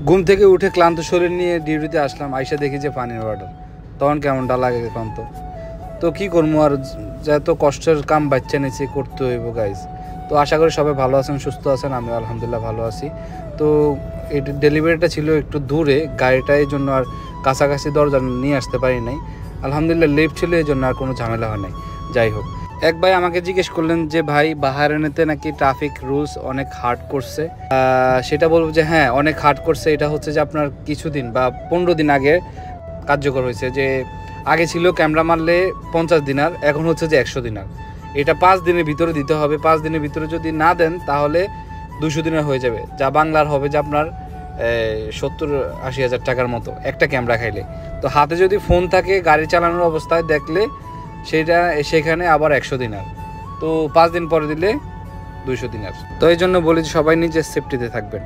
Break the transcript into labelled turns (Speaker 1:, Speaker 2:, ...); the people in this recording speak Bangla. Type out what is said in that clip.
Speaker 1: ঘুম থেকে উঠে ক্লান্ত শরীর নিয়ে ডিউটিতে আসলাম, আইসা দেখি যে পানির অর্ডার, তখন কেমনটা লাগে ক্লান্ত। তো কী করবো আর, যত কষ্টের কাম বাচ্চা নিয়েছি করতে হইব গাইজ। তো আশা করি সবাই ভালো আছেন, সুস্থ আছেন, আমি আলহামদুলিল্লাহ ভালো আছি। তো এই ডেলিভারিটা ছিল একটু দূরে, গাড়িটা এই জন্য আর কাছাকাছি দরজা নিয়ে আসতে পারি নাই। আলহামদুলিল্লাহ লিফট ছিল, এই জন্য আর কোনো ঝামেলা হয় নাই। যাই হোক, এক ভাই আমাকে জিজ্ঞেস করলেন যে ভাই বাহারাইনেতে নাকি ট্রাফিক রুলস অনেক হার্ড করছে। সেটা বলবো যে হ্যাঁ, অনেক হার্ড করছে। এটা হচ্ছে যে আপনার কিছুদিন বা 15 দিন আগে কার্যকর হয়েছে। যে আগে ছিল ক্যামেরা মারলে 50 দিনার, এখন হচ্ছে যে 100 দিনার। এটা 5 দিনের ভিতরে দিতে হবে। 5 দিনের ভিতরে যদি না দেন তাহলে 200 দিনের হয়ে যাবে, যা বাংলার হবে যে আপনার 70-80 হাজার টাকার মতো একটা ক্যামেরা খাইলে। তো হাতে যদি ফোন থাকে গাড়ি চালানোর অবস্থায় দেখলে সেখানে আবার 100 দিনার। তো 5 দিন পরে দিলে 200 দিনার। তো এই জন্য বলি যে সবাই নিজের সেফটিতে থাকবেন।